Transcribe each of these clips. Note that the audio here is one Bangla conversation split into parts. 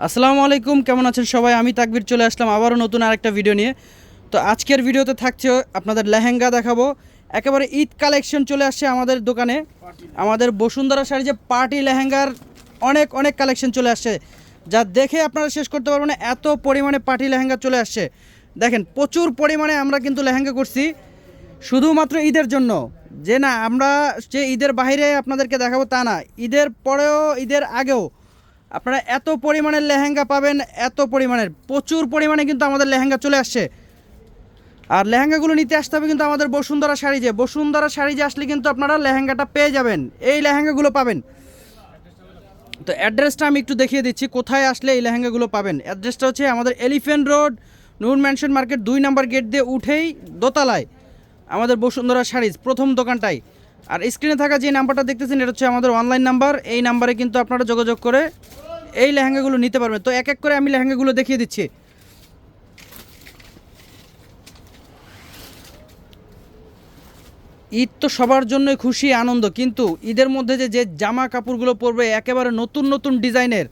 আসসালামু আলাইকুম, কেমন আছেন সবাই? আমি তাকবীর চলে আসলাম আবারও নতুন আরেকটা ভিডিও নিয়ে। তো আজকের ভিডিওতে থাকছে আপনাদের লেহেঙ্গা দেখাবো। একেবারে ঈদ কালেকশন চলে আসছে আমাদের দোকানে। আমাদের বসুন্ধরা শাড়ি যে পার্টি লেহেঙ্গার অনেক অনেক কালেকশন চলে আসছে, যা দেখে আপনারা শেষ করতে পারবেন না, এত পরিমাণে পার্টি লেহেঙ্গা চলে আসছে। দেখেন প্রচুর পরিমাণে আমরা কিন্তু লেহেঙ্গা করছি শুধুমাত্র ঈদের জন্য। যে না আমরা যে ঈদের বাইরে আপনাদেরকে দেখাবো তা না, ঈদের পরেও ঈদের আগেও আপনারা এত পরিমাণের লেহেঙ্গা পাবেন, এত পরিমাণের প্রচুর পরিমাণে কিন্তু আমাদের লেহেঙ্গা চলে আসছে। আর লেহেঙ্গাগুলো নিতে আসতে হবে কিন্তু আমাদের বসুন্ধরা শাড়িজে। বসুন্ধরা শাড়িজে আসলে কিন্তু আপনারা লেহেঙ্গাটা পেয়ে যাবেন, এই লেহেঙ্গাগুলো পাবেন। তো অ্যাড্রেসটা আমি একটু দেখিয়ে দিচ্ছি কোথায় আসলে এই লেহেঙ্গাগুলো পাবেন। অ্যাড্রেসটা হচ্ছে আমাদের এলিফ্যান্ট রোড, নূর ম্যানশন মার্কেট 2 নম্বর গেট দিয়ে উঠেই দোতলায় আমাদের বসুন্ধরা শাড়িজ প্রথম দোকানটাই। আর স্ক্রিনে থাকা যে নাম্বারটা দেখতেছেন এটা হচ্ছে আমাদের অনলাইন নাম্বার। এই নাম্বারে কিন্তু আপনারা যোগাযোগ করে এই লেহেঙ্গাগুলো নিতে পারবেন। তো এক এক করে আমি লেহেঙ্গাগুলো দেখিয়ে দিচ্ছি। ঈদ তো সবার জন্যই খুশি আনন্দ, কিন্তু ঈদের মধ্যে যে যে জামা কাপড়গুলো পরবে একেবারে নতুন নতুন ডিজাইনের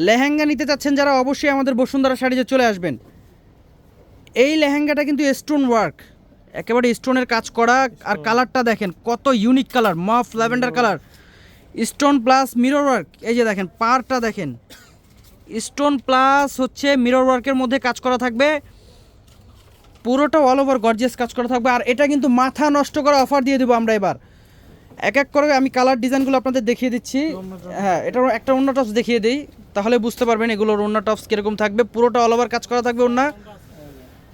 লেহেঙ্গা নিতে চাচ্ছেন যারা, অবশ্যই আমাদের বসুন্ধরা শাড়িতে চলে আসবেন। এই লেহেঙ্গাটা কিন্তু স্টোন ওয়ার্ক, একেবারে স্টোনের কাজ করা। আর কালারটা দেখেন কত unique colour, mauve lavender colour, stone plus mirror work. এই যে দেখেন পারটা দেখেন, স্টোন প্লাস হচ্ছে মিরর ওয়ার্কের মধ্যে কাজ করা থাকবে, পুরোটা অল ওভার গর্জিয়াস কাজ করা থাকবে। আর এটা কিন্তু মাথা নষ্ট করা অফার দিয়ে দেবো আমরা এবার। এক এক করে আমি কালার ডিজাইনগুলো আপনাদের দেখিয়ে দিচ্ছি। হ্যাঁ, এটার একটা ওড়না টপস দেখিয়ে দিই, তাহলে বুঝতে পারবেন এগুলোর ওড়না টপস কীরকম থাকবে। পুরোটা অল ওভার কাজ করা থাকবে ওড়না।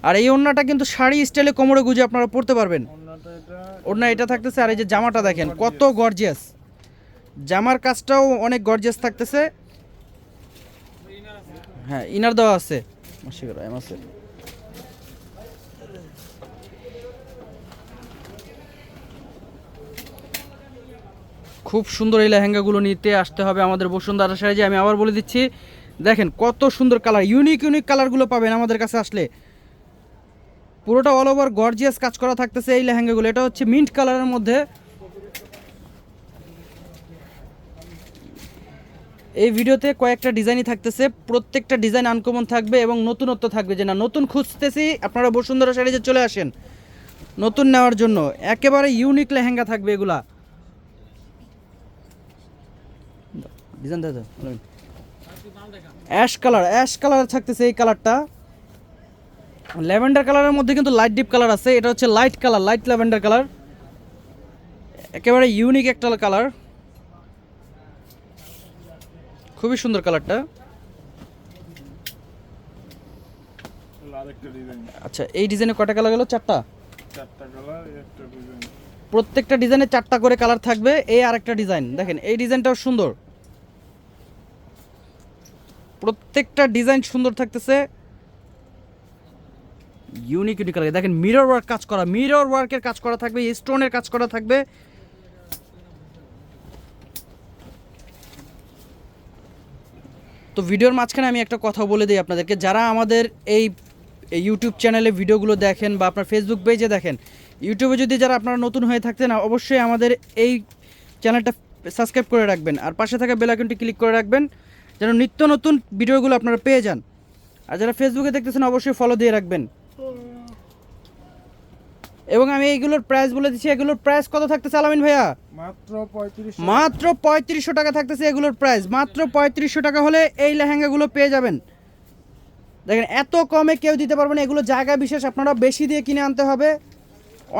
আর এই ওড়নাটা কিন্তু শাড়ি স্টাইলে কোমরে গুজে আপনারা পরতে পারবেন। ওড়না এটা থাকতেছে। আর এই যে জামাটা দেখেন কত গর্জিয়াস, জামার কাজটাও অনেক গর্জিয়াস থাকতেছে। হ্যাঁ, ইনার দেওয়া আছে। খুব সুন্দর এই লেহেঙ্গাগুলো নিতে আসতে হবে আমাদের বসুন্ধরা শাড়ি। যে আমি আবার বলে দিচ্ছি, দেখেন কত সুন্দর কালার, ইউনিক ইউনিক কালারগুলো পাবেন আমাদের কাছে আসলে। পুরোটা অল ওভার গর্জিয়াস কাজ করা থাকতেছে এই লেহেঙ্গাগুলো। এটা হচ্ছে মিন্ট কালারের মধ্যে। এই ভিডিওতে কয়েকটা ডিজাইনই থাকতেছে, প্রত্যেকটা ডিজাইন আনকমন থাকবে এবং নতুনত্ব থাকবে। যে না নতুন খুঁজতেছি, আপনারা বসুন্ধরা শাড়িতে চলে আসেন নতুন নেওয়ার জন্য। একেবারে ইউনিক লেহেঙ্গা থাকবে এগুলা। ডিজাইন দাদা অ্যাশ কালার, অ্যাশ কালার থাকতেছে এই কালারটা। ল্যাভেন্ডার কালারের মধ্যে কিন্তু লাইট ডিপ কালার আছে, এটা হচ্ছে light colour, light lavender colour. একেবারে ইউনিক একটা কালার, খুবই সুন্দর কালারটা। আচ্ছা, এই ডিজাইনে কয়টা কালার গেল? চারটা কালার, প্রত্যেকটা ডিজাইনে চারটা করে কালার থাকবে। এই আরেকটা ডিজাইন দেখেন, এই ডিজাইনটাও সুন্দর, প্রত্যেকটা ডিজাইন সুন্দর থাকতেছে, ইউনিক ইউনিক কালার। দেখেন মিরর ওয়ার্ক কাজ করা, মিরর ওয়ার্কের কাজ করা থাকবে, স্টোনের কাজ করা থাকবে। তো ভিডিওর মাঝখানে আমি একটা কথা বলে দিই আপনাদেরকে, যারা আমাদের এই ইউটিউব চ্যানেলে ভিডিওগুলো দেখেন বা আপনার ফেসবুক পেজে দেখেন, ইউটিউবে যদি যারা আপনারা নতুন হয়ে থাকতেন, অবশ্যই আমাদের এই চ্যানেলটা সাবস্ক্রাইব করে রাখবেন আর পাশে থাকা বেল আইকনটি ক্লিক করে রাখবেন, যেন নিত্য নতুন ভিডিওগুলো আপনারা পেয়ে যান। আর যারা ফেসবুকে দেখতেছেন অবশ্যই ফলো দিয়ে রাখবেন। এবং আমি এইগুলোর প্রাইস বলে দিচ্ছি, এগুলোর প্রাইস কত থাকতেছে আলামিন ভাইয়া? মাত্র 3500 টাকা থাকতেছে এগুলোর প্রাইস। মাত্র 3500 টাকা হলে এই লেহেঙ্গাগুলো পেয়ে যাবেন। দেখেন এত কমে কেউ দিতে পারবে না। এগুলো জায়গা বিশেষ, আপনারা বেশি দিয়ে কিনে আনতে হবে,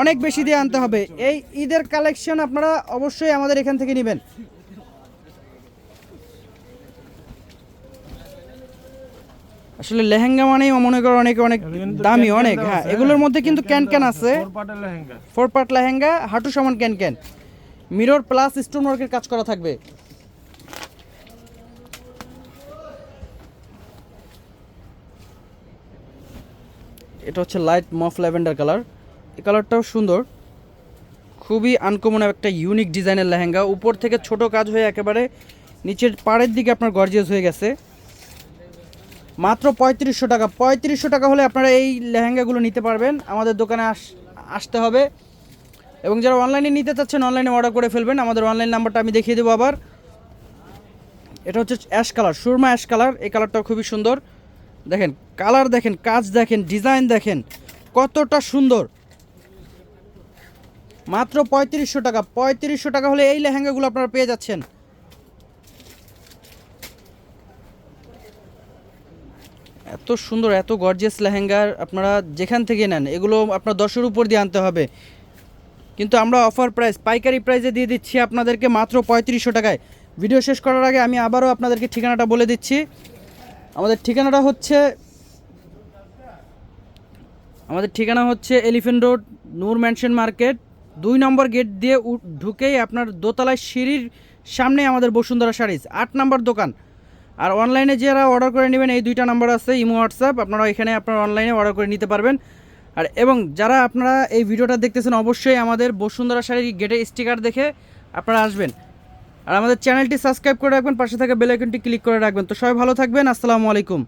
অনেক বেশি দিয়ে আনতে হবে। এই ঈদের কালেকশন আপনারা অবশ্যই আমাদের এখান থেকে নেবেন। আসলে লেহেঙ্গা মানেই মনে করো অনেক অনেক দামি অনেক। হ্যাঁ, এগুলোর মধ্যে কিন্তু ক্যান ক্যান আছে, 4 পার্ট লেহেঙ্গা, হাঁটু সমান can can, mirror plus stone ওয়ার্কের কাজ করা থাকবে। এটা হচ্ছে লাইট মফ ল্যাভেন্ডার কালার, এই কালারটাও সুন্দর, খুবই আনকমন একটা ইউনিক ডিজাইনের লেহেঙ্গা। উপর থেকে ছোট কাজ হয়ে একেবারে নিচের পাড়ের দিকে আপনার গর্জিয়াস হয়ে গেছে। মাত্র 3500 টাকা। 3500 টাকা হলে আপনারা এই লেহেঙ্গাগুলো নিতে পারবেন। আমাদের দোকানে আসতে হবে। এবং যারা অনলাইনে নিতে চাচ্ছেন অনলাইনে অর্ডার করে ফেলবেন। আমাদের অনলাইন নাম্বারটা আমি দেখিয়ে দেবো আবার। এটা হচ্ছে ash colour, Surma ash colour. এই কালারটাও খুবই সুন্দর। দেখেন কালার, দেখেন কাজ, দেখেন ডিজাইন, দেখেন কতটা সুন্দর। মাত্র 3500 টাকা। 3500 টাকা হলে এই লেহেঙ্গাগুলো আপনারা পেয়ে যাচ্ছেন। এত সুন্দর, এত গর্জিয়াস লেহেঙ্গার আপনারা যেখান থেকে নেন এগুলো আপনার 10-এর উপর দিয়ে আনতে হবে, কিন্তু আমরা অফার প্রাইস, পাইকারি প্রাইসে দিয়ে দিচ্ছি আপনাদেরকে মাত্র 3500 টাকায়। ভিডিও শেষ করার আগে আমি আবারও আপনাদেরকে ঠিকানাটা বলে দিচ্ছি। আমাদের ঠিকানা হচ্ছে এলিফ্যান্ট রোড, নূর ম্যানশন মার্কেট, 2 নম্বর গেট দিয়ে ঢুকেই আপনার দোতলায় সিঁড়ির সামনে আমাদের বসুন্ধরা শাড়িজ, 8 নম্বর দোকান। আর অনলাইনে যারা অর্ডার করে নেবেন এই 2টা নাম্বার আছে, ইমো হোয়াটসঅ্যাপ, আপনারা এখানে আপনারা অনলাইনে অর্ডার করে নিতে পারবেন। আর এবং যারা আপনারা এই ভিডিওটা দেখতেছেন অবশ্যই আমাদের বসুন্ধরা শাড়ির গেটে স্টিকার দেখে আপনারা আসবেন। আর আমাদের চ্যানেলটি সাবস্ক্রাইব করে রাখবেন, পাশে থাকা বেল আইকনটি ক্লিক করে রাখবেন। তো সবাই ভালো থাকবেন, আসসালামু আলাইকুম।